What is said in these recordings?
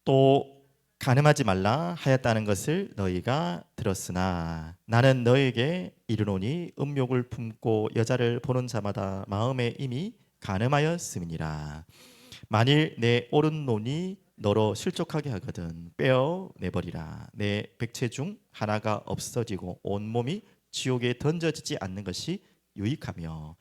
또 간음하지 말라 하였다는 것을 너희가 들었으나 나는 너에게 이르노니 음욕을 품고 여자를 보는 자마다 마음에 이미 간음하였음이니라. 만일 내 오른손이 너로 실족하게 하거든 빼어 내버리라. 내 백체 중 하나가 없어지고 온몸이 지옥에 던져지지 않는 것이 유익하며,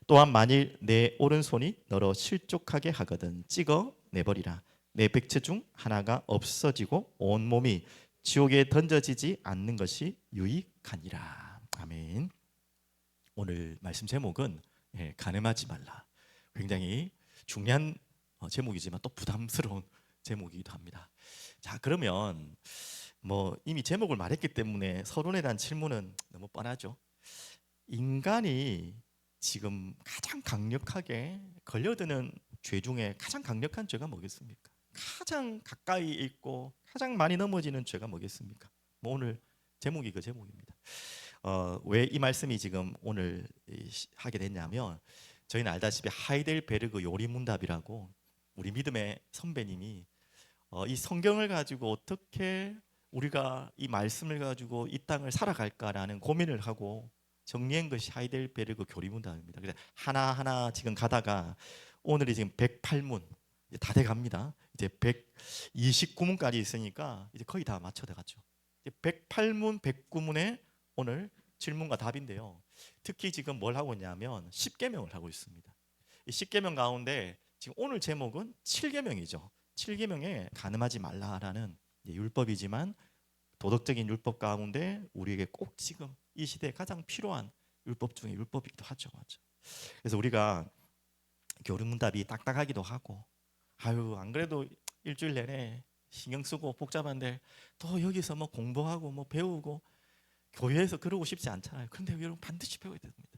또한 만일 내 오른손이 너로 실족하게 하거든 찍어 내버리라. 내 백체 중 하나가 없어지고 온몸이 지옥에 던져지지 않는 것이 유익하니라. 아멘. 오늘 말씀 제목은 간음하지 말라. 굉장히 중요한 제목이지만 또 부담스러운 제목이기도 합니다. 자, 그러면 이미 제목을 말했기 때문에 서론에 대한 질문은 너무 뻔하죠. 인간이 지금 가장 강력하게 걸려드는 죄 중에 가장 강력한 죄가 뭐겠습니까? 가장 가까이 있고 가장 많이 넘어지는 죄가 뭐겠습니까? 오늘 제목이 그 제목입니다. 왜 이 말씀이 지금 오늘 하게 됐냐면, 저희는 알다시피 하이델베르그 요리문답이라고 우리 믿음의 선배님이 이 성경을 가지고 어떻게 우리가 이 말씀을 가지고 이 땅을 살아갈까라는 고민을 하고 정리한 것이 하이델베르그 교리문답입니다. 그래서 하나하나 지금 가다가 오늘이 지금 108문 이제 다 돼갑니다. 이제 129문까지 있으니까 이제 거의 다 맞춰져갔죠. 108문, 109문에 오늘 질문과 답인데요. 특히 지금 뭘 하고 있냐면 10계명을 하고 있습니다. 이 10계명 가운데 지금 오늘 제목은 7계명이죠. 7계명에 간음하지 말라라는 율법이지만 도덕적인 율법 가운데 우리에게 꼭 지금 이 시대에 가장 필요한 율법 중에 율법이기도 하죠. 맞죠? 그래서 우리가 교리문답이 딱딱하기도 하고, 안 그래도 일주일 내내 신경 쓰고 복잡한데 또 여기서 공부하고 배우고 교회에서 그러고 싶지 않잖아요. 그런데 여러분 반드시 배워야 됩니다.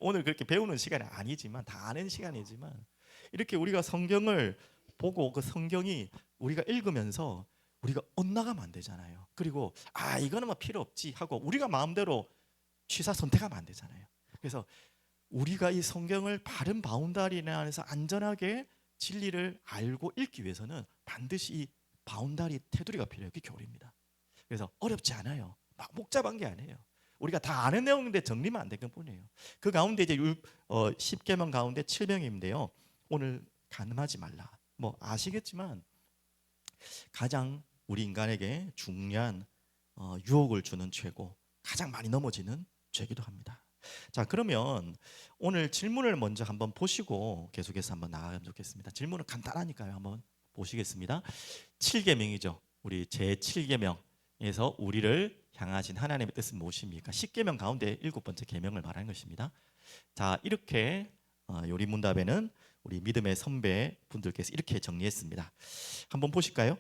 오늘 그렇게 배우는 시간이 아니지만, 다 아는 시간이지만, 이렇게 우리가 성경을 보고 그 성경이 우리가 읽으면서 우리가 엇나가면 안 되잖아요. 그리고 이거는 필요 없지 하고 우리가 마음대로 취사 선택하면 안 되잖아요. 그래서 우리가 이 성경을 바른 바운다리 안에서 안전하게 진리를 알고 읽기 위해서는 반드시 이 바운다리 테두리가 필요해요. 그게 교리입니다. 그래서 어렵지 않아요. 막 복잡한 게 아니에요. 우리가 다 아는 내용인데 정리만 안 된 것뿐이에요. 그 가운데 이제 10계명 가운데 7명인데요. 오늘 간음하지 말라. 아시겠지만 가장 우리 인간에게 중요한 유혹을 주는 죄고 가장 많이 넘어지는 죄기도 합니다. 자, 그러면 오늘 질문을 먼저 한번 보시고 계속해서 한번 나가면 좋겠습니다. 질문은 간단하니까요. 한번 보시겠습니다. 7계명이죠. 우리 제7계명에서 우리를 향하신 하나님의 뜻은 무엇입니까? 10계명 가운데 7번째 계명을 말하는 것입니다. 자, 이렇게 요리문답에는 우리 믿음의 선배 분들께서 이렇게 정리했습니다. 한번 보실까요?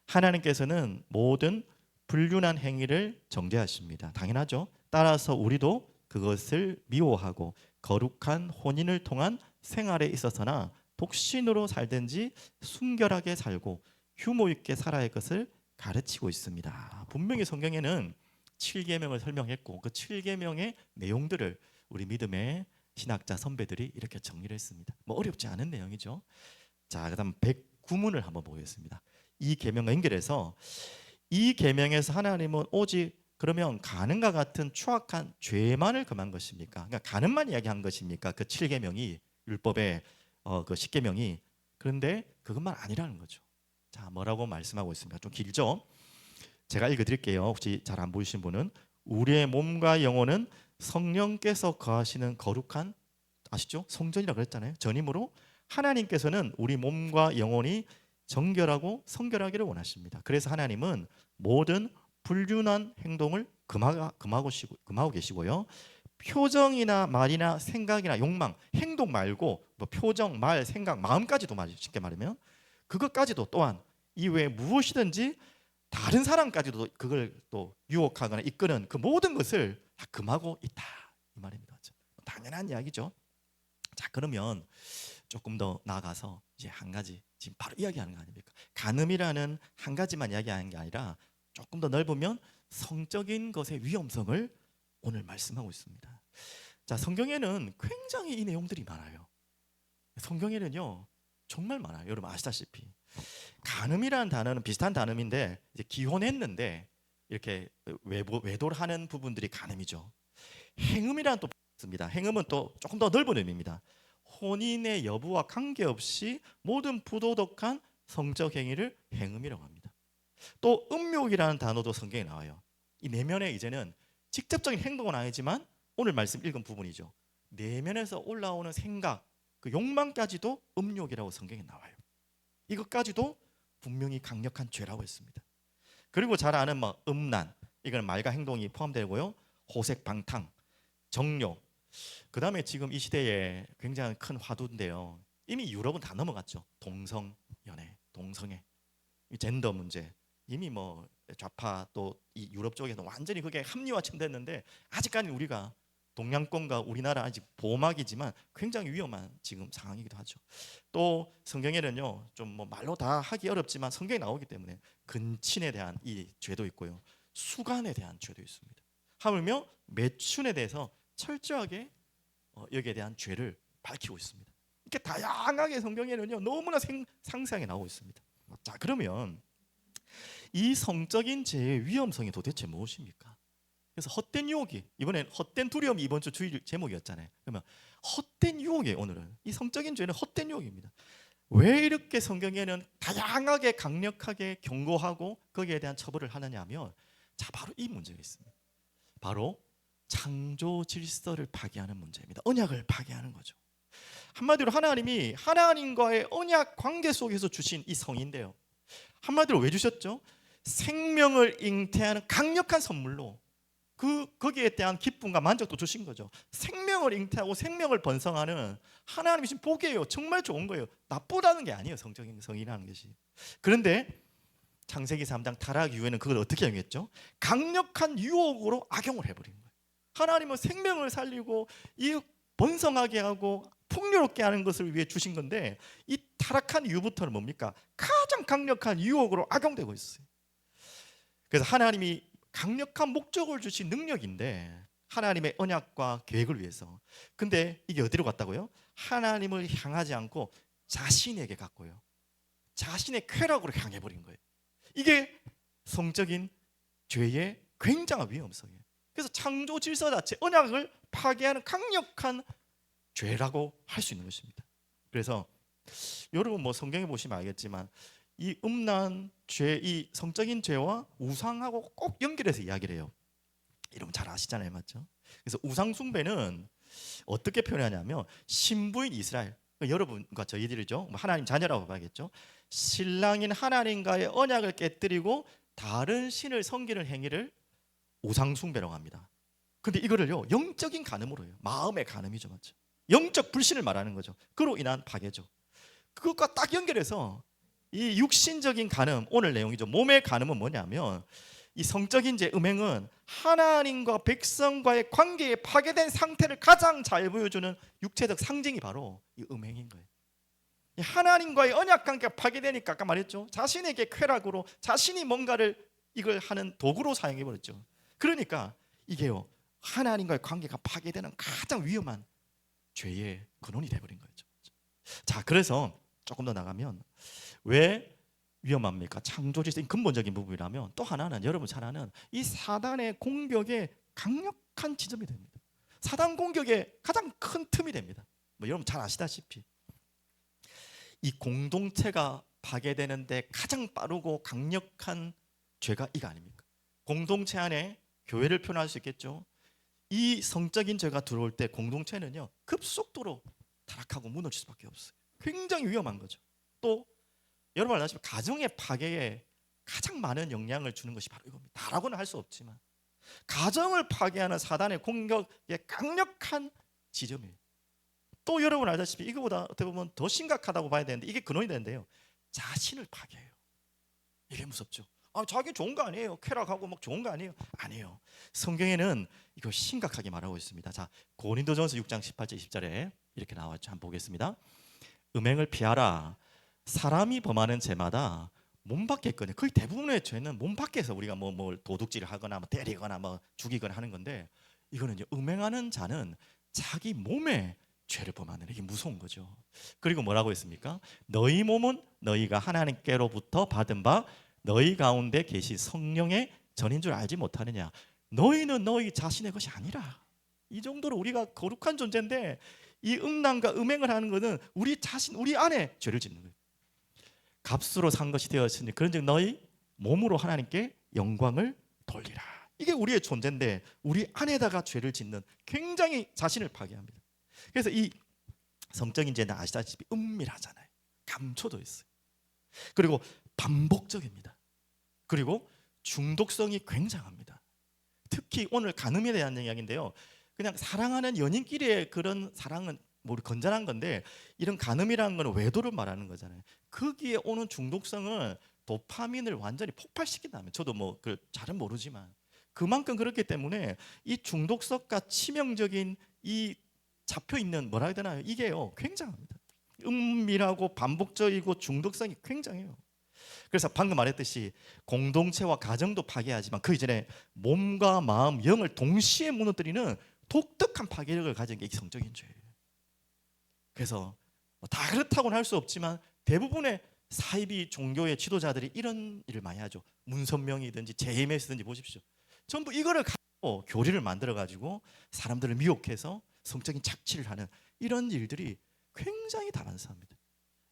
하나님께서는 모든 불륜한 행위를 정죄하십니다. 당연하죠. 따라서 우리도 그것을 미워하고 거룩한 혼인을 통한 생활에 있어서나 독신으로 살든지 순결하게 살고 휴무 있게 살아야 할 것을 가르치고 있습니다. 분명히 성경에는 7계명을 설명했고 그 7계명의 내용들을 우리 믿음의 신학자 선배들이 이렇게 정리를 했습니다. 어렵지 않은 내용이죠. 자, 그다음 109문을 한번 보겠습니다. 이 계명과 연결해서 이 계명에서 하나님은 오직 그러면 간음과 같은 추악한 죄만을 금한 것입니까? 그러니까 간음만 이야기한 것입니까? 그 7계명이 율법의 그 10계명이. 그런데 그것만 아니라는 거죠. 자, 뭐라고 말씀하고 있습니까? 좀 길죠? 제가 읽어드릴게요. 혹시 잘 안 보이신 분은 우리의 몸과 영혼은 성령께서 거하시는 거룩한, 아시죠? 성전이라고 그랬잖아요. 전임으로 하나님께서는 우리 몸과 영혼이 정결하고 성결하기를 원하십니다. 그래서 하나님은 모든 불륜한 행동을 금하고 계시고요. 표정이나 말이나 생각이나 욕망, 행동 말고 표정, 말, 생각, 마음까지도 쉽게 말하면 그것까지도 또한 이외에 무엇이든지 다른 사람까지도 그걸 또 유혹하거나 이끄는 그 모든 것을 다 금하고 있다 이 말입니다. 당연한 이야기죠. 자, 그러면 조금 더 나아가서 이제 한 가지 지금 바로 이야기하는 거 아닙니까? 간음이라는 한 가지만 이야기하는 게 아니라 조금 더 넓으면 성적인 것의 위험성을 오늘 말씀하고 있습니다. 자, 성경에는 굉장히 이 내용들이 많아요. 성경에는요 정말 많아요. 여러분 아시다시피 간음이라는 단어는 비슷한 단어인데 이제 기혼했는데 이렇게 외도를 하는 부분들이 간음이죠. 행음이라는 또 있습니다. 행음은 또 조금 더 넓은 의미입니다. 혼인의 여부와 관계없이 모든 부도덕한 성적 행위를 행음이라고 합니다. 또 음욕이라는 단어도 성경에 나와요. 이 내면에 이제는 직접적인 행동은 아니지만 오늘 말씀 읽은 부분이죠. 내면에서 올라오는 생각, 그 욕망까지도 음욕이라고 성경에 나와요. 이것까지도 분명히 강력한 죄라고 했습니다. 그리고 잘 아는 음란, 이건 말과 행동이 포함되고요. 호색방탕, 정욕. 그다음에 지금 이 시대에 굉장히 큰 화두인데요. 이미 유럽은 다 넘어갔죠. 동성연애, 동성애, 젠더 문제. 이미 좌파 또 이 유럽 쪽에서 완전히 그게 합리화됐는데 아직까지 우리가 동양권과 우리나라 아직 보호막이지만 굉장히 위험한 지금 상황이기도 하죠. 또 성경에는요, 좀 말로 다 하기 어렵지만 성경에 나오기 때문에 근친에 대한 이 죄도 있고요, 수간에 대한 죄도 있습니다. 하물며 매춘에 대해서 철저하게 여기에 대한 죄를 밝히고 있습니다. 이렇게 다양하게 성경에는요 너무나 상세하게 나오고 있습니다. 자, 그러면 이 성적인 죄의 위험성이 도대체 무엇입니까? 그래서 헛된 유혹이, 이번엔 헛된 두려움이 이번 주 주일 제목이었잖아요. 그러면 헛된 유혹이에요. 오늘은 이 성적인 죄는 헛된 유혹입니다. 왜 이렇게 성경에는 다양하게 강력하게 경고하고 거기에 대한 처벌을 하느냐 하면, 자, 바로 이 문제가 있습니다. 바로 창조 질서를 파괴하는 문제입니다. 언약을 파괴하는 거죠. 한마디로 하나님이 하나님과의 언약 관계 속에서 주신 이 성인데요, 한마디로 왜 주셨죠? 생명을 잉태하는 강력한 선물로 거기에 대한 기쁨과 만족도 주신 거죠. 생명을 잉태하고 생명을 번성하는 하나님이 주신 복이에요. 정말 좋은 거예요. 나쁘다는 게 아니에요. 성적인 성이라는 것이. 그런데 창세기 3장 타락 이후에는 그걸 어떻게 행했죠? 강력한 유혹으로 악용을 해버린 거예요. 하나님은 생명을 살리고 이 번성하게 하고 풍요롭게 하는 것을 위해 주신 건데, 이 타락한 이후부터는 뭡니까? 가장 강력한 유혹으로 악용되고 있어요. 그래서 하나님이 강력한 목적을 주신 능력인데, 하나님의 언약과 계획을 위해서. 근데 이게 어디로 갔다고요? 하나님을 향하지 않고 자신에게 갔고요, 자신의 쾌락으로 향해버린 거예요. 이게 성적인 죄의 굉장한 위험성이에요. 그래서 창조 질서 자체, 언약을 파괴하는 강력한 죄라고 할 수 있는 것입니다. 그래서 여러분 성경에 보시면 알겠지만 이 음란 죄, 이 성적인 죄와 우상하고 꼭 연결해서 이야기를 해요. 여러분 잘 아시잖아요, 맞죠? 그래서 우상 숭배는 어떻게 표현하냐면, 신부인 이스라엘, 여러분과 저희들이죠, 하나님 자녀라고 봐야겠죠. 신랑인 하나님과의 언약을 깨뜨리고 다른 신을 섬기는 행위를 우상 숭배라고 합니다. 근데 이거를요 영적인 간음으로 해요. 마음의 간음이죠, 맞죠? 영적 불신을 말하는 거죠. 그로 인한 파괴죠. 그것과 딱 연결해서 이 육신적인 간음, 오늘 내용이죠. 몸의 간음은 뭐냐면, 이 성적인 죄, 음행은 하나님과 백성과의 관계에 파괴된 상태를 가장 잘 보여주는 육체적 상징이 바로 이 음행인 거예요. 하나님과의 언약 관계가 파괴되니까 아까 말했죠, 자신에게 쾌락으로 자신이 뭔가를 이걸 하는 도구로 사용해버렸죠. 그러니까 이게요 하나님과의 관계가 파괴되는 가장 위험한 죄의 근원이 되어버린 거죠. 자, 그래서 조금 더 나가면 왜 위험합니까? 창조질서의 근본적인 부분이라면, 또 하나는 여러분 잘 아는 이 사단의 공격의 강력한 지점이 됩니다. 사단 공격의 가장 큰 틈이 됩니다. 여러분 잘 아시다시피 이 공동체가 파괴되는데 가장 빠르고 강력한 죄가 이거 아닙니까? 공동체 안에 교회를 표현할 수 있겠죠. 이 성적인 죄가 들어올 때 공동체는요 급속도로 타락하고 무너질 수밖에 없어요. 굉장히 위험한 거죠. 또 여러분 아시다시피 가정의 파괴에 가장 많은 영향을 주는 것이 바로 이겁니다. 다라고는 할 수 없지만 가정을 파괴하는 사단의 공격의 강력한 지점이에요. 또 여러분 알다시피 이거보다 어떻게 보면 더 심각하다고 봐야 되는데, 이게 근원이 되는데요, 자신을 파괴해요. 이게 무섭죠. 자기 좋은 거 아니에요. 쾌락하고 좋은 거 아니에요. 아니에요. 성경에는 이거 심각하게 말하고 있습니다. 자, 고린도전서 6장 18절 20절에 이렇게 나왔죠. 한번 보겠습니다. 음행을 피하라. 사람이 범하는 죄마다 몸 밖에 있거든요. 거의 대부분의 죄는 몸 밖에서 우리가 뭘 도둑질을 하거나 때리거나 죽이거나 하는 건데, 이거는요 음행하는 자는 자기 몸에 죄를 범하는 이게 무서운 거죠. 그리고 뭐라고 했습니까? 너희 몸은 너희가 하나님께로부터 받은 바 너희 가운데 계신 성령의 전인 줄 알지 못하느냐. 너희는 너희 자신의 것이 아니라. 이 정도로 우리가 거룩한 존재인데 이 음란과 음행을 하는 것은 우리 자신, 우리 안에 죄를 짓는 거예요. 값으로 산 것이 되었으니 그런즉 너희 몸으로 하나님께 영광을 돌리라. 이게 우리의 존재인데 우리 안에다가 죄를 짓는 굉장히 자신을 파괴합니다. 그래서 이 성적인 죄는 아시다시피 은밀하잖아요. 감춰져 있어요. 그리고 반복적입니다. 그리고 중독성이 굉장합니다. 특히 오늘 간음에 대한 이야기인데요. 그냥 사랑하는 연인끼리의 그런 사랑은 뭐 건전한 건데 이런 간음이라는 건 외도를 말하는 거잖아요. 거기에 오는 중독성은 도파민을 완전히 폭발시킨다면 저도 뭐 그 잘은 모르지만 그만큼 그렇기 때문에 이 중독성과 치명적인 이 잡혀 있는 뭐라 해야 되나요? 이게요 굉장합니다. 은밀하고 반복적이고 중독성이 굉장해요. 그래서 방금 말했듯이 공동체와 가정도 파괴하지만 그 이전에 몸과 마음, 영을 동시에 무너뜨리는 독특한 파괴력을 가진 게 성적인 죄예요. 그래서 다 그렇다고는 할 수 없지만 대부분의 사이비 종교의 지도자들이 이런 일을 많이 하죠. 문선명이든지 JMS든지 보십시오. 전부 이거를 가지고 교리를 만들어 가지고 사람들을 미혹해서 성적인 착취를 하는 이런 일들이 굉장히 다반사합니다.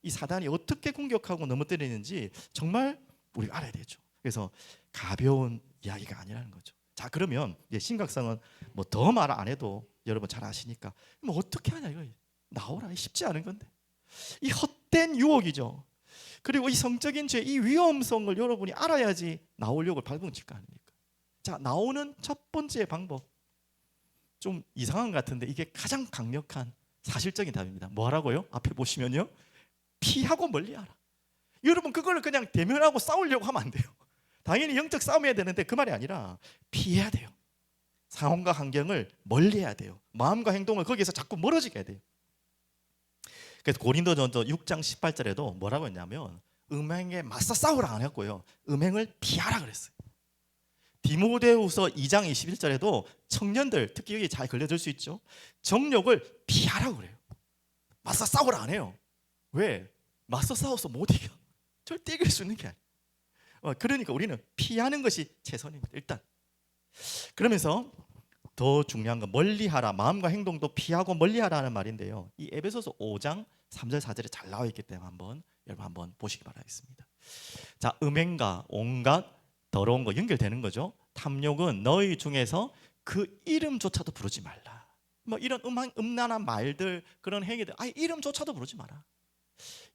이 사단이 어떻게 공격하고 넘어뜨리는지 정말 우리가 알아야 되죠. 그래서 가벼운 이야기가 아니라는 거죠. 자, 그러면 이제 심각성은 뭐 더 말 안 해도 여러분 잘 아시니까 뭐 어떻게 하냐 이거 나오라 쉽지 않은 건데 이 헛된 유혹이죠. 그리고 이 성적인 죄 이 위험성을 여러분이 알아야지 나오려고 발버둥칠 거 아닙니까? 자, 나오는 첫 번째 방법 좀 이상한 것 같은데 이게 가장 강력한 사실적인 답입니다. 뭐 하라고요? 앞에 보시면요. 피하고 멀리하라. 여러분 그걸 그냥 대면하고 싸우려고 하면 안 돼요. 당연히 영적 싸움해야 되는데 그 말이 아니라 피해야 돼요. 상황과 환경을 멀리해야 돼요. 마음과 행동을 거기에서 자꾸 멀어지게 해야 돼요. 그래서 고린도전서 6장 18절에도 뭐라고 했냐면 음행에 맞서 싸우라 안 했고요. 음행을 피하라 그랬어요. 디모데후서 2장 21절에도 청년들 특히 여기 잘 걸려들 수 있죠. 정욕을 피하라고 그래요. 맞서 싸우라 안 해요. 왜? 맞서 싸워서 못 이겨. 절대 이길 수 있는 게 아니에요. 그러니까 우리는 피하는 것이 최선입니다. 일단 그러면서 더 중요한 건 멀리하라. 마음과 행동도 피하고 멀리하라는 말인데요. 이 에베소서 5장 3절 4절에 잘 나와 있기 때문에 여러분 한번 보시기 바라겠습니다. 자, 음행과 온갖 더러운 거 연결되는 거죠. 탐욕은 너희 중에서 그 이름조차도 부르지 말라. 뭐 이런 음란한 말들 그런 행위들 아예 이름조차도 부르지 마라.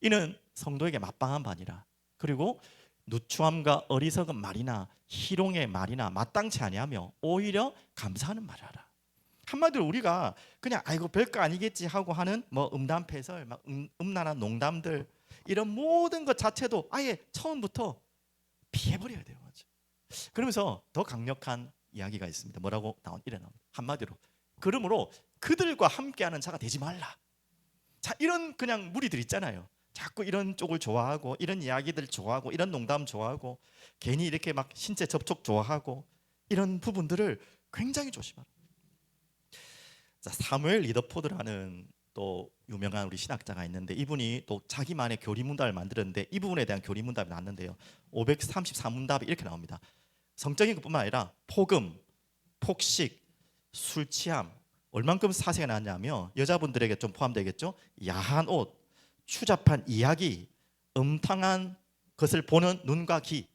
이는 성도에게 마땅한 바니라. 그리고 누추함과 어리석은 말이나 희롱의 말이나 마땅치 아니하며 오히려 감사하는 말을 하라. 한마디로 우리가 그냥 아이고 별거 아니겠지 하고 하는 뭐 음담패설, 막 음란한 농담들 이런 모든 것 자체도 아예 처음부터 피해버려야 돼요. 맞죠? 그러면서 더 강력한 이야기가 있습니다. 뭐라고 이래 나옵니다. 한마디로 그러므로 그들과 함께하는 자가 되지 말라. 자, 이런 그냥 무리들 있잖아요. 자꾸 이런 쪽을 좋아하고 이런 이야기들 좋아하고 이런 농담 좋아하고 괜히 이렇게 막 신체 접촉 좋아하고 이런 부분들을 굉장히 조심하라. 자, 사무엘 리더포드라는 또 유명한 우리 신학자가 있는데 이분이 또 자기만의 교리문답을 만들었는데 이 부분에 대한 교리문답이 나왔는데요. 534문답이 이렇게 나옵니다. 성적인 것뿐만 아니라 폭음, 폭식, 술 취함 얼만큼 사세가 나왔냐면 여자분들에게 좀 포함되겠죠. 야한 옷, 추잡한 이야기, 음탕한 것을 보는 눈과 귀.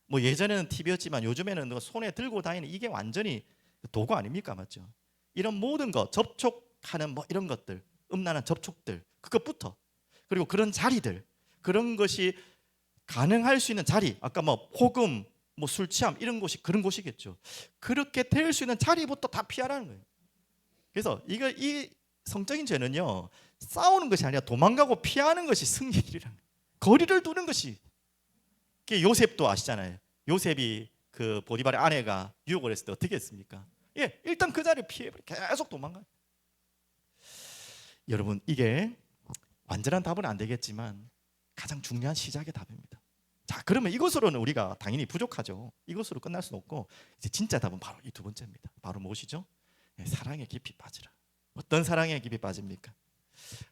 뭐 예전에는 TV였지만 요즘에는 손에 들고 다니는 이게 완전히 도구 아닙니까? 맞죠? 이런 모든 것, 접촉하는 뭐 이런 것들, 음란한 접촉들, 그것부터 그리고 그런 자리들, 그런 것이 가능할 수 있는 자리, 아까 뭐 폭음, 뭐 술 취함 이런 곳이 그런 곳이겠죠. 그렇게 될 수 있는 자리부터 다 피하라는 거예요. 그래서 이 성적인 죄는요 싸우는 것이 아니라 도망가고 피하는 것이 승리의 길이라는 거예요. 거리를 두는 것이. 요셉도 아시잖아요. 요셉이 그 보디발의 아내가 유혹을 했을 때 어떻게 했습니까? 예, 일단 그 자리를 피해버려 계속 도망가요. 여러분 이게 완전한 답은 안 되겠지만 가장 중요한 시작의 답입니다. 자, 그러면 이것으로는 우리가 당연히 부족하죠. 이것으로 끝날 수는 없고 이제 진짜 답은 바로 이 두 번째입니다. 바로 무엇이죠? 사랑에 깊이 빠지라. 어떤 사랑에 깊이 빠집니까?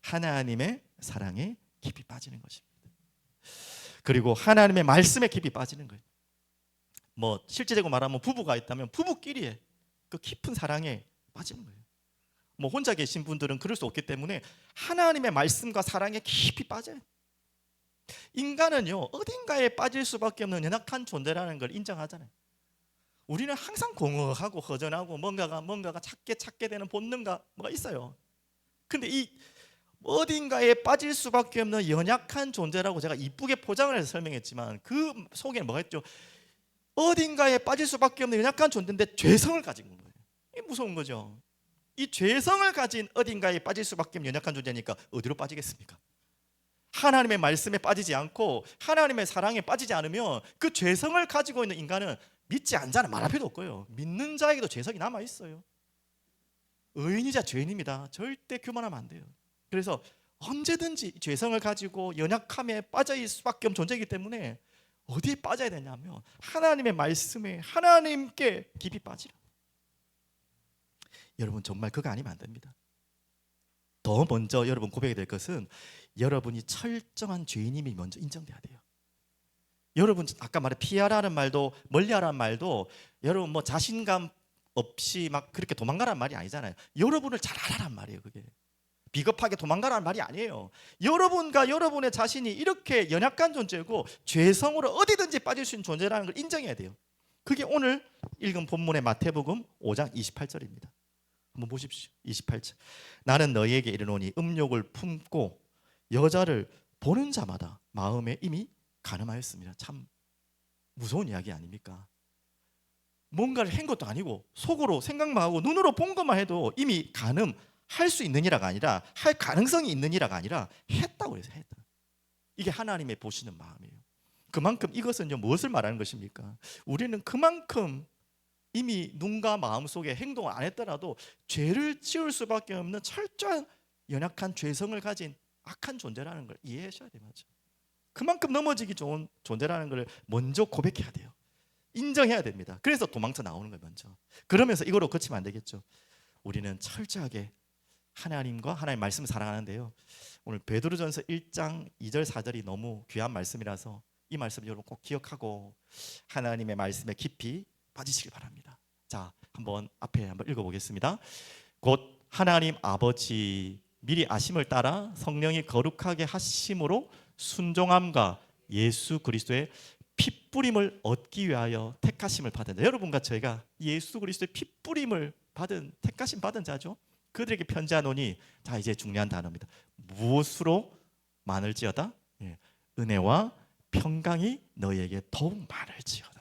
하나님의 사랑에 깊이 빠지는 것입니다. 그리고 하나님의 말씀에 깊이 빠지는 거예요. 뭐 실제적으로 말하면 부부가 있다면 부부끼리의 그 깊은 사랑에 빠지는 거예요. 뭐 혼자 계신 분들은 그럴 수 없기 때문에 하나님의 말씀과 사랑에 깊이 빠져요. 인간은요, 어딘가에 빠질 수밖에 없는 연약한 존재라는 걸 인정하잖아요. 우리는 항상 공허하고 허전하고 뭔가가 찾게 되는 본능가 뭐가 있어요. 근데 이 어딘가에 빠질 수밖에 없는 연약한 존재라고 제가 이쁘게 포장을 해서 설명했지만 그 속에는 뭐가 있죠? 어딘가에 빠질 수밖에 없는 연약한 존재인데 죄성을 가진 거예요. 이게 무서운 거죠. 이 죄성을 가진 어딘가에 빠질 수밖에 없는 연약한 존재니까 어디로 빠지겠습니까? 하나님의 말씀에 빠지지 않고 하나님의 사랑에 빠지지 않으면 그 죄성을 가지고 있는 인간은 믿지 않는 자는 말할 필요도 없고요. 믿는 자에게도 죄성이 남아 있어요. 의인이자 죄인입니다. 절대 교만하면 안 돼요. 그래서 언제든지 죄성을 가지고 연약함에 빠져 있을 수밖에 없는 존재이기 때문에 어디에 빠져야 되냐면 하나님의 말씀에 하나님께 깊이 빠지라. 여러분 정말 그거 아니면 안 됩니다. 더 먼저 여러분 고백이 될 것은 여러분이 철저한 죄인임이 먼저 인정돼야 돼요. 여러분 아까 말해 피하라는 말도 멀리하라는 말도 여러분 뭐 자신감 없이 막 그렇게 도망가라는 말이 아니잖아요. 여러분을 잘 알아란 말이에요. 그게 비겁하게 도망가라는 말이 아니에요. 여러분과 여러분의 자신이 이렇게 연약한 존재고 죄성으로 어디든지 빠질 수 있는 존재라는 걸 인정해야 돼요. 그게 오늘 읽은 본문의 마태복음 5장 28절입니다. 한번 보십시오. 28절. 나는 너희에게 이르노니 음욕을 품고 여자를 보는 자마다 마음에 이미 간음하였습니다. 참 무서운 이야기 아닙니까? 뭔가를 한 것도 아니고 속으로 생각만 하고 눈으로 본 것만 해도 이미 간음할 수 있느니라가 아니라 할 가능성이 있느니라가 아니라 했다고 해서 했다. 이게 하나님의 보시는 마음이에요. 그만큼 이것은 무엇을 말하는 것입니까? 우리는 그만큼 이미 눈과 마음속에 행동을 안 했더라도 죄를 지을 수밖에 없는 철저한 연약한 죄성을 가진 악한 존재라는 걸 이해하셔야 돼요. 맞죠? 그만큼 넘어지기 좋은 존재라는 걸 먼저 고백해야 돼요. 인정해야 됩니다. 그래서 도망쳐 나오는 거예요. 먼저. 그러면서 이거로 그치면 안 되겠죠. 우리는 철저하게 하나님과 하나님 말씀을 사랑하는데요, 오늘 베드로전서 1장 2절 4절이 너무 귀한 말씀이라서 이 말씀 여러분 꼭 기억하고 하나님의 말씀에 깊이 빠지시길 바랍니다. 자, 앞에 한번 읽어보겠습니다. 곧 하나님 아버지 미리 아심을 따라 성령이 거룩하게 하심으로 순종함과 예수 그리스도의 핏뿌림을 얻기 위하여 택하심을 받은 자. 여러분과 저희가 예수 그리스도의 핏뿌림을 받은 택하심 받은 자죠. 그들에게 편지하노니, 자 이제 중요한 단어입니다. 무엇으로 많을지어다? 은혜와 평강이 너희에게 더욱 많을지어다.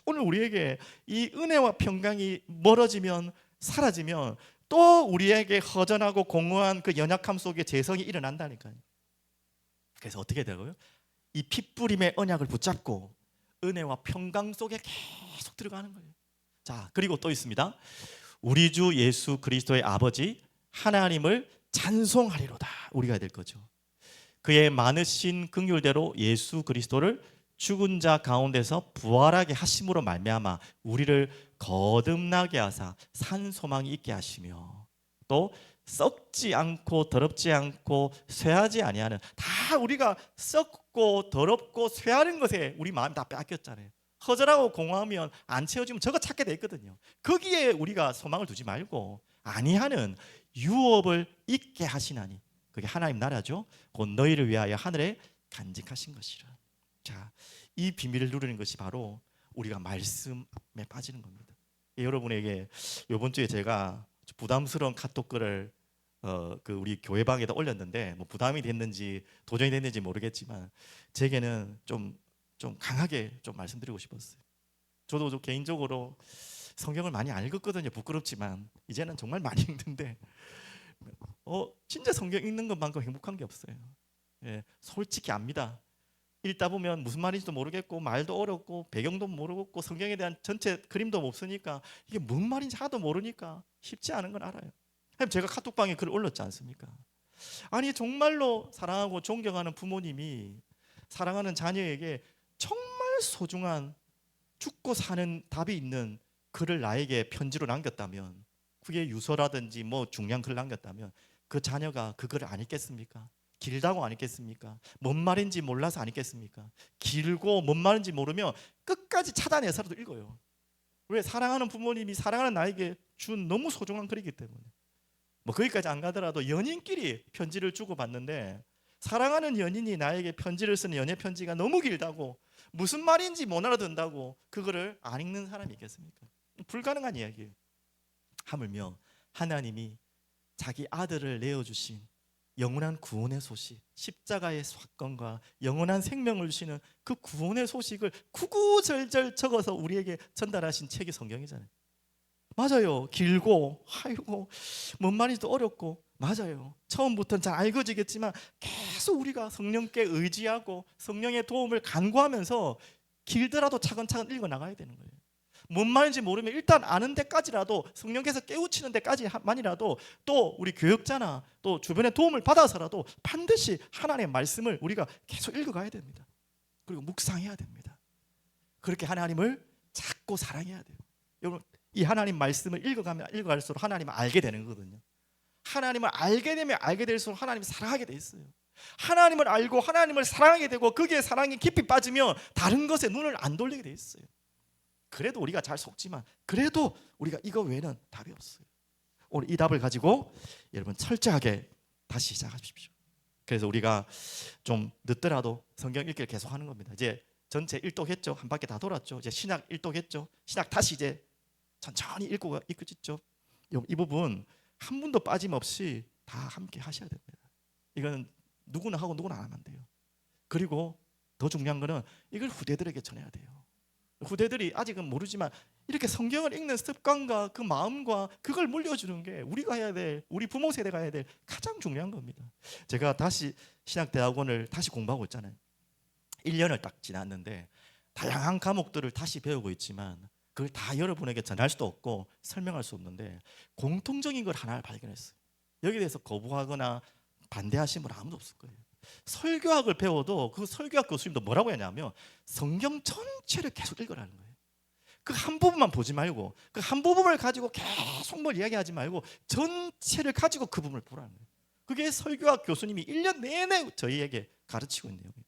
오늘 우리에게 이 은혜와 평강이 멀어지면 사라지면 또 우리에게 허전하고 공허한 그 연약함 속에 재성이 일어난다니까요. 그래서 어떻게 되고요? 이 핏부림의 언약을 붙잡고 은혜와 평강 속에 계속 들어가는 거예요. 자, 그리고 또 있습니다. 우리 주 예수 그리스도의 아버지 하나님을 찬송하리로다. 우리가 될 거죠. 그의 많으신 긍휼대로 예수 그리스도를 죽은 자 가운데서 부활하게 하심으로 말미암아 우리를 거듭나게 하사 산 소망이 있게 하시며, 또 썩지 않고 더럽지 않고 쇠하지 아니하는, 다 우리가 썩고 더럽고 쇠하는 것에 우리 마음이 다 뺏겼잖아요. 허전하고 공허하면 안 채워지면 저거 찾게 돼 있거든요. 거기에 우리가 소망을 두지 말고 아니하는 유업을 있게 하시나니, 그게 하나님 나라죠. 곧 너희를 위하여 하늘에 간직하신 것이라. 자, 이 비밀을 누리는 것이 바로 우리가 말씀에 빠지는 겁니다. 여러분에게 이번 주에 제가 부담스러운 카톡글을 우리 교회방에다 올렸는데, 뭐 부담이 됐는지 도전이 됐는지 모르겠지만 제게는 좀 강하게 좀 말씀드리고 싶었어요. 저도 좀 개인적으로 성경을 많이 안 읽었거든요. 부끄럽지만 이제는 정말 많이 읽는데 진짜 성경 읽는 것만큼 행복한 게 없어요. 솔직히 압니다. 읽다 보면 무슨 말인지도 모르겠고 말도 어렵고 배경도 모르겠고 성경에 대한 전체 그림도 없으니까 이게 뭔 말인지 하나도 모르니까 쉽지 않은 건 알아요. 제가 카톡방에 글을 올렸지 않습니까? 아니 정말로 사랑하고 존경하는 부모님이 사랑하는 자녀에게 정말 소중한 죽고 사는 답이 있는 글을 나에게 편지로 남겼다면, 그게 유서라든지 뭐 중요한 글을 남겼다면 그 자녀가 그걸 안 읽겠습니까? 길다고 안 읽겠습니까? 뭔 말인지 몰라서 안 읽겠습니까? 길고 뭔 말인지 모르면 끝까지 찾아내서라도 읽어요. 왜? 사랑하는 부모님이 사랑하는 나에게 준 너무 소중한 글이기 때문에. 뭐 거기까지 안 가더라도 연인끼리 편지를 주고받는데 사랑하는 연인이 나에게 편지를 쓰는 연애 편지가 너무 길다고 무슨 말인지 못 알아듣는다고 그거를 안 읽는 사람이 있겠습니까? 불가능한 이야기예요. 하물며 하나님이 자기 아들을 내어주신 영원한 구원의 소식, 십자가의 사건과 영원한 생명을 주시는 그 구원의 소식을 구구절절 적어서 우리에게 전달하신 책이 성경이잖아요. 맞아요. 길고 아이고 뭔 말인지도 어렵고 맞아요. 처음부터는 잘 알고지겠지만 계속 우리가 성령께 의지하고 성령의 도움을 간구하면서 길더라도 차근차근 읽어나가야 되는 거예요. 뭔 말인지 모르면 일단 아는 데까지라도 성령께서 깨우치는 데까지만이라도 또 우리 교역자나 또 주변의 도움을 받아서라도 반드시 하나님의 말씀을 우리가 계속 읽어가야 됩니다. 그리고 묵상해야 됩니다. 그렇게 하나님을 찾고 사랑해야 돼요. 여러분 이 하나님 말씀을 읽어가면 읽어갈수록 하나님을 알게 되는 거거든요. 하나님을 알게 되면 알게 될수록 하나님을 사랑하게 돼 있어요. 하나님을 알고 하나님을 사랑하게 되고 거기에 사랑이 깊이 빠지면 다른 것에 눈을 안 돌리게 돼 있어요. 그래도 우리가 잘 속지만 그래도 우리가 이거 외에는 답이 없어요. 오늘 이 답을 가지고 여러분 철저하게 다시 시작하십시오. 그래서 우리가 좀 늦더라도 성경 읽기를 계속 하는 겁니다. 이제 전체 일독했죠. 한 바퀴 다 돌았죠. 이제 신약 일독했죠. 신약 다시 이제 천천히 읽고 있죠. 이 부분 한 분도 빠짐없이 다 함께 하셔야 됩니다. 이거는 누구나 하고 누구나 안 하면 안 돼요. 그리고 더 중요한 거는 이걸 후대들에게 전해야 돼요. 후대들이 아직은 모르지만 이렇게 성경을 읽는 습관과 그 마음과 그걸 물려주는 게 우리가 해야 될, 우리 부모 세대가 해야 될 가장 중요한 겁니다. 제가 다시 신학대학원을 다시 공부하고 있잖아요. 1년을 딱 지났는데 다양한 과목들을 다시 배우고 있지만 그걸 다 여러분에게 전할 수도 없고 설명할 수 없는데 공통적인 걸 하나를 발견했어요. 여기에 대해서 거부하거나 반대하신 분 아무도 없을 거예요. 설교학을 배워도 그 설교학 교수님도 뭐라고 했냐면 성경 전체를 계속 읽으라는 거예요. 그 한 부분만 보지 말고 그 한 부분을 가지고 계속 뭘 이야기하지 말고 전체를 가지고 그 부분을 보라는 거예요. 그게 설교학 교수님이 1년 내내 저희에게 가르치고 있는 내용이에요.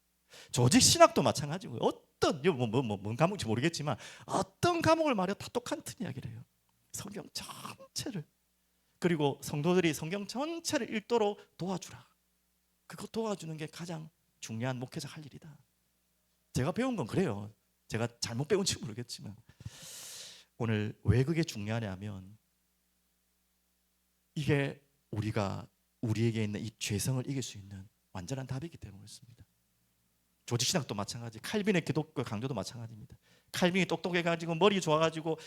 조직 신학도 마찬가지고요. 어떤 뭔 과목인지 모르겠지만 어떤 과목을 말해도 다 똑같은 이야기를 해요. 성경 전체를. 그리고 성도들이 성경 전체를 읽도록 도와주라. 그거 도와주는 게 가장 중요한 목회자 할 일이다. 제가 배운 건 그래요. 제가 잘못 배운지 모르겠지만 오늘 왜 그게 중요하냐면 이게 우리에게 있는 이 죄성을 이길 수 있는 완전한 답이기 때문에 그렇습니다. 조직신학도 마찬가지, 칼빈의 기독교 강조도 마찬가지입니다. 칼빈이 똑똑해가지고 머리 좋아가지고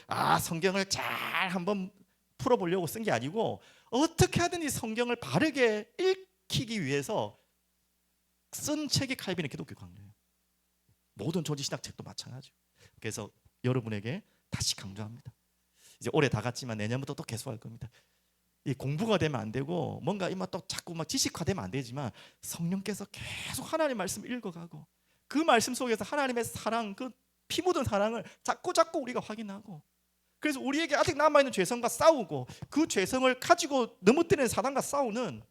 성경을 잘 한번 풀어보려고 쓴 게 아니고 어떻게 하든지 성경을 바르게 읽히기 위해서 쓴 책이 칼빈의 기독교 강조예요. 모든 조직신학 책도 마찬가지예요. 그래서 여러분에게 다시 강조합니다. 이제 올해 다 갔지만 내년부터 또 계속할 겁니다. 이 공부가 되면 안 되고 뭔가 또 자꾸 지식화되면 안 되지만 성령께서 계속 하나님의 말씀을 읽어가고 그 말씀 속에서 하나님의 사랑, 그 피 묻은 사랑을 자꾸 우리가 확인하고 그래서 우리에게 아직 남아있는 죄성과 싸우고 그 죄성을 가지고 넘어뜨리는 사단과 싸우는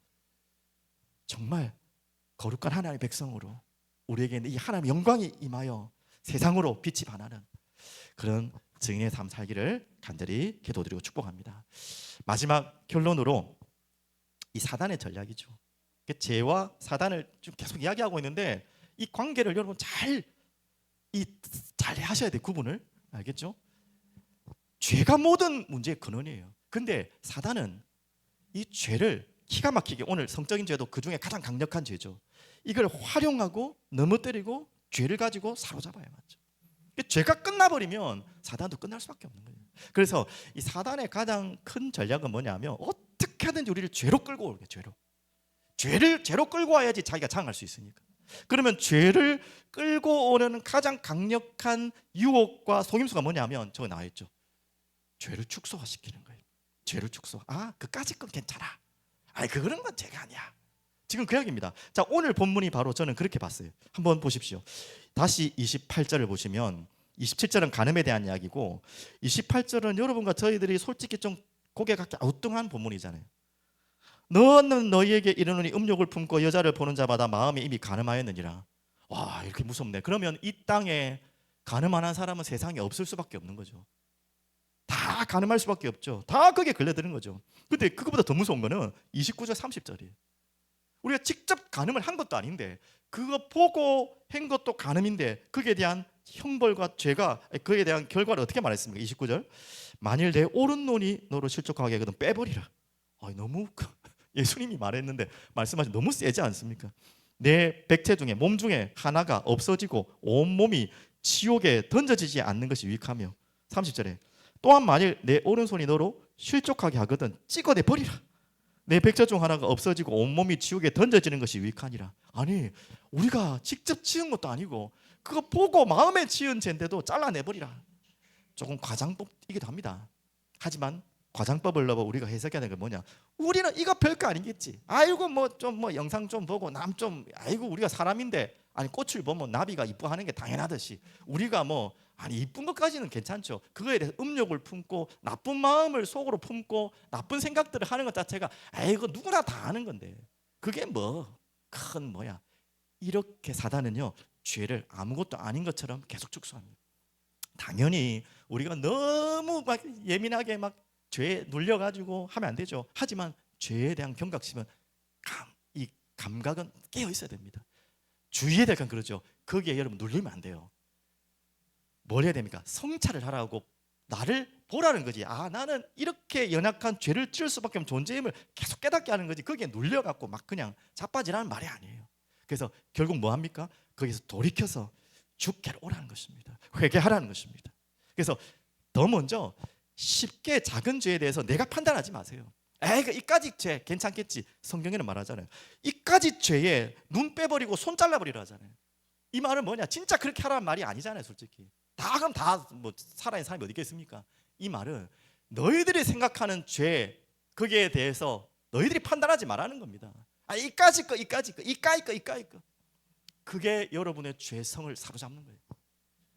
정말 거룩한 하나님의 백성으로 우리에게 이 하나님의 영광이 임하여 세상으로 빛이 반하는 그런 증인의 삶 살기를 간절히 기도드리고 축복합니다. 마지막 결론으로 이 사단의 전략이죠. 죄와 사단을 좀 계속 이야기하고 있는데 이 관계를 여러분 잘 하셔야 돼요. 구분을. 알겠죠? 죄가 모든 문제의 근원이에요. 근데 사단은 이 죄를 기가 막히게 오늘 성적인 죄도 그 중에 가장 강력한 죄죠. 이걸 활용하고 넘어뜨리고 죄를 가지고 사로잡아야 맞죠. 죄가 끝나버리면 사단도 끝날 수밖에 없는 거예요. 그래서 이 사단의 가장 큰 전략은 뭐냐면 어떻게 하든지 우리를 죄로 끌고 오게 죄로 끌고 와야지 자기가 장할 수 있으니까. 그러면 죄를 끌고 오는 가장 강력한 유혹과 속임수가 뭐냐면 저거 나와 있죠. 죄를 축소화시키는 거예요. 죄를 축소. 그까짓 건 괜찮아. 그런 건 죄가 아니야. 지금 그 이야기입니다. 자, 오늘 본문이 바로 저는 그렇게 봤어요. 한번 보십시오. 다시 28절을 보시면 27절은 간음에 대한 이야기고 28절은 여러분과 저희들이 솔직히 좀 고개 각기 갸우뚱한 본문이잖아요. 너는 너희에게 이르노니 음욕을 품고 여자를 보는 자마다 마음이 이미 가늠하였느니라. 와, 이렇게 무섭네. 그러면 이 땅에 가늠한 사람은 세상에 없을 수밖에 없는 거죠. 다 가늠할 수밖에 없죠. 다 거기에 걸려드는 거죠. 근데 그거보다 더 무서운 거는 29절 30절이에요. 우리가 직접 가늠을 한 것도 아닌데 그거 보고 한 것도 가늠인데 거기에 대한 형벌과 죄가, 그에 대한 결과를 어떻게 말했습니까? 29절, 만일 내 오른눈이 너로 실족하게 하거든 빼버리라. 너무 예수님이 말했는데 말씀하신 너무 세지 않습니까? 내 백체 중에 몸 중에 하나가 없어지고 온몸이 지옥에 던져지지 않는 것이 유익하며, 30절에 또한 만일 내 오른손이 너로 실족하게 하거든 찍어내 버리라. 내 백체 중 하나가 없어지고 온몸이 지옥에 던져지는 것이 유익하니라. 아니, 우리가 직접 지은 것도 아니고 그거 보고 마음에 지은 죄인데도 잘라내버리라. 조금 과장법이기도 합니다. 하지만 과장법을 넣어 우리가 해석해야 되는 게 뭐냐, 우리는 이거 별거 아니겠지. 아이고 뭐 좀 영상 좀 보고 남 좀, 아이고 우리가 사람인데, 아니 꽃을 보면 나비가 이뻐하는 게 당연하듯이 우리가 뭐 아니 이쁜 것까지는 괜찮죠. 그거에 대해서 음욕을 품고 나쁜 마음을 속으로 품고 나쁜 생각들을 하는 것 자체가 아이고 누구나 다 아는 건데 그게 뭐 큰 뭐야. 이렇게 사단은요 죄를 아무것도 아닌 것처럼 계속 축소합니다. 당연히 우리가 너무 막 예민하게 막 죄에 눌려가지고 하면 안 되죠. 하지만 죄에 대한 경각심은 이 감각은 깨어 있어야 됩니다. 주의에 대한 그러죠. 거기에 여러분 눌리면 안 돼요. 뭘 해야 됩니까? 성찰을 하라고 나를 보라는 거지. 나는 이렇게 연약한 죄를 지을 수밖에 없는 존재임을 계속 깨닫게 하는 거지. 거기에 눌려갖고 막 그냥 자빠지라는 말이 아니에요. 그래서 결국 뭐 합니까? 거기서 돌이켜서 주께로 오라는 것입니다. 회개하라는 것입니다. 그래서 더 먼저 쉽게 작은 죄에 대해서 내가 판단하지 마세요. 이까지 죄 괜찮겠지. 성경에는 말하잖아요. 이까지 죄에 눈 빼버리고 손 잘라버리라 하잖아요. 이 말은 뭐냐? 진짜 그렇게 하라는 말이 아니잖아요. 솔직히 그럼 다 뭐 살아있는 사람이 어디 있겠습니까? 이 말은 너희들이 생각하는 죄, 거기에 대해서 너희들이 판단하지 말라는 겁니다. 이까지 거 그게 여러분의 죄성을 사로잡는 거예요.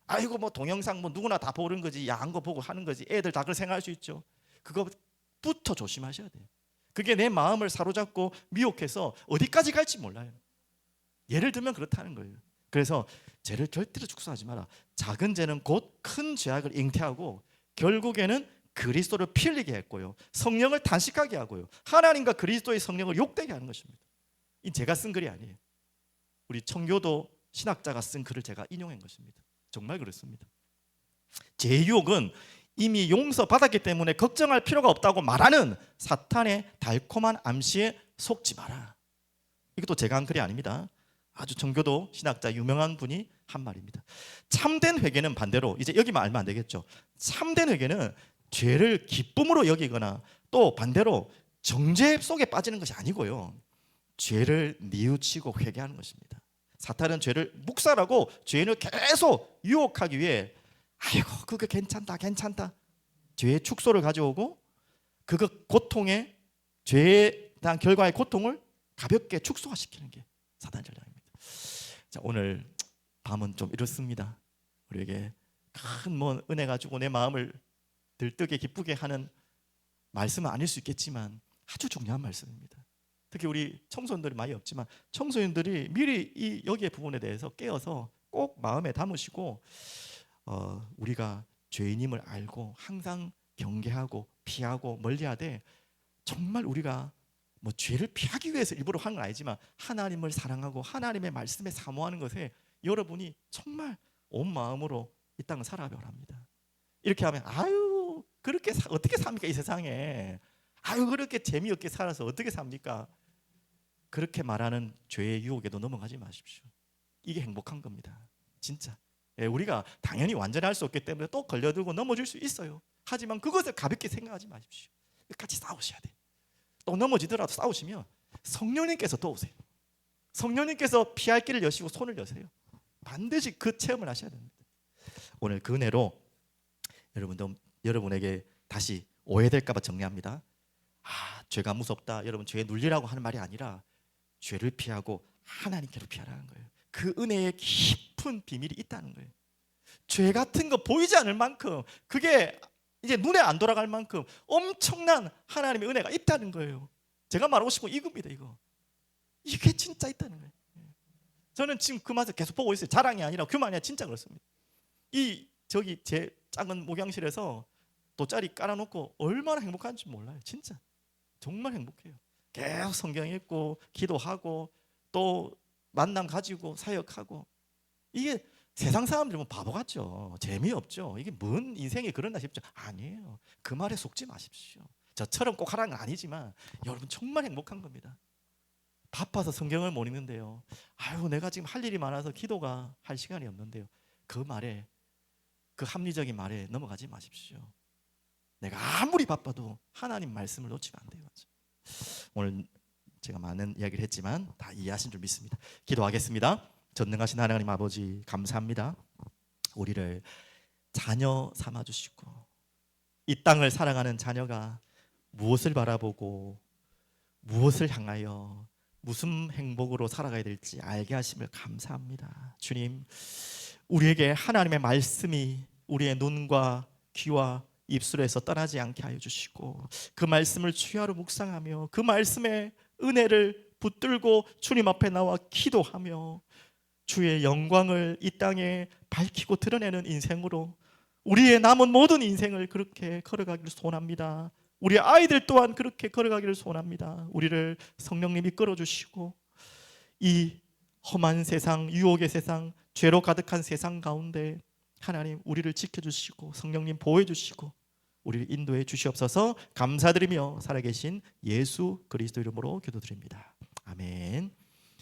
아이고 뭐 동영상 뭐 누구나 다 보는 거지, 야한 거 보고 하는 거지, 애들 다 그렇게 생각할 수 있죠. 그거부터 조심하셔야 돼요. 그게 내 마음을 사로잡고 미혹해서 어디까지 갈지 몰라요. 예를 들면 그렇다는 거예요. 그래서 죄를 절대로 축소하지 마라. 작은 죄는 곧 큰 죄악을 잉태하고 결국에는 그리스도를 피 흘리게 했고요, 성령을 단식하게 하고요, 하나님과 그리스도의 성령을 욕되게 하는 것입니다. 이 제가 쓴 글이 아니에요. 우리 청교도 신학자가 쓴 글을 제가 인용한 것입니다. 정말 그렇습니다. 죄의 유혹은 이미 용서받았기 때문에 걱정할 필요가 없다고 말하는 사탄의 달콤한 암시에 속지 마라. 이것도 제가 한 글이 아닙니다. 아주 청교도 신학자 유명한 분이 한 말입니다. 참된 회개는 반대로, 이제 여기만 알면 안 되겠죠. 참된 회개는 죄를 기쁨으로 여기거나 또 반대로 정죄 속에 빠지는 것이 아니고요, 죄를 뉘우치고 회개하는 것입니다. 사탄은 죄를 묵살하고 죄인을 계속 유혹하기 위해 아이고 그거 괜찮다 죄의 축소를 가져오고 그거 고통에, 죄에 대한 결과의 고통을 가볍게 축소화시키는 게 사탄 전략입니다. 자, 오늘 밤은 좀 이렇습니다. 우리에게 큰 뭐 은혜가 주고 내 마음을 들뜨게 기쁘게 하는 말씀은 아닐 수 있겠지만 아주 중요한 말씀입니다. 특히 우리 청소년들이 많이 없지만 청소년들이 미리 이 여기의 부분에 대해서 깨어서 꼭 마음에 담으시고 우리가 죄인임을 알고 항상 경계하고 피하고 멀리하되, 정말 우리가 뭐 죄를 피하기 위해서 일부러 하는 건 아니지만 하나님을 사랑하고 하나님의 말씀에 사모하는 것에 여러분이 정말 온 마음으로 이 땅을 살아가길 바랍니다. 이렇게 하면 아유 그렇게 어떻게 삽니까 이 세상에, 아유 그렇게 재미없게 살아서 어떻게 삽니까, 그렇게 말하는 죄의 유혹에도 넘어가지 마십시오. 이게 행복한 겁니다. 진짜. 우리가 당연히 완전히 할 수 없기 때문에 또 걸려들고 넘어질 수 있어요. 하지만 그것을 가볍게 생각하지 마십시오. 같이 싸우셔야 돼. 또 넘어지더라도 싸우시면 성령님께서 도우세요. 성령님께서 피할 길을 여시고 손을 여세요. 반드시 그 체험을 하셔야 됩니다. 오늘 그 은혜로 여러분에게 다시 오해될까 봐 정리합니다. 죄가 무섭다, 여러분 죄에 눌리라고 하는 말이 아니라 죄를 피하고 하나님께로 피하라는 거예요. 그 은혜의 깊은 비밀이 있다는 거예요. 죄 같은 거 보이지 않을 만큼, 그게 이제 눈에 안 돌아갈 만큼 엄청난 하나님의 은혜가 있다는 거예요. 제가 말하고 싶은 건 이겁니다. 이게 진짜 있다는 거예요. 저는 지금 그 맛을 계속 보고 있어요. 자랑이 아니라 교만이 아니라 진짜 그렇습니다. 저기 제 작은 목양실에서 돗자리 깔아놓고 얼마나 행복한지 몰라요. 진짜 정말 행복해요. 계속 성경 읽고 기도하고 또 만남 가지고 사역하고. 이게 세상 사람들 보면 바보 같죠. 재미없죠. 이게 뭔 인생이 그러나 싶죠. 아니에요. 그 말에 속지 마십시오. 저처럼 꼭 하라는 건 아니지만 여러분 정말 행복한 겁니다. 바빠서 성경을 못 읽는데요, 아유 내가 지금 할 일이 많아서 기도가 할 시간이 없는데요, 그 말에, 그 합리적인 말에 넘어가지 마십시오. 내가 아무리 바빠도 하나님 말씀을 놓치면 안 돼요. 오늘 제가 많은 이야기를 했지만 다 이해하신 줄 믿습니다. 기도하겠습니다. 전능하신 하나님 아버지, 감사합니다. 우리를 자녀 삼아주시고 이 땅을 사랑하는 자녀가 무엇을 바라보고 무엇을 향하여 무슨 행복으로 살아가야 될지 알게 하심을 감사합니다. 주님, 우리에게 하나님의 말씀이 우리의 눈과 귀와 입술에서 떠나지 않게 하여 주시고 그 말씀을 주야로 묵상하며 그 말씀의 은혜를 붙들고 주님 앞에 나와 기도하며 주의 영광을 이 땅에 밝히고 드러내는 인생으로 우리의 남은 모든 인생을 그렇게 걸어가기를 소원합니다. 우리 아이들 또한 그렇게 걸어가기를 소원합니다. 우리를 성령님이 끌어주시고 이 험한 세상, 유혹의 세상, 죄로 가득한 세상 가운데 하나님 우리를 지켜주시고 성령님 보호해주시고 우리를 인도해 주시옵소서. 감사드리며 살아계신 예수 그리스도 이름으로 기도드립니다. 아멘.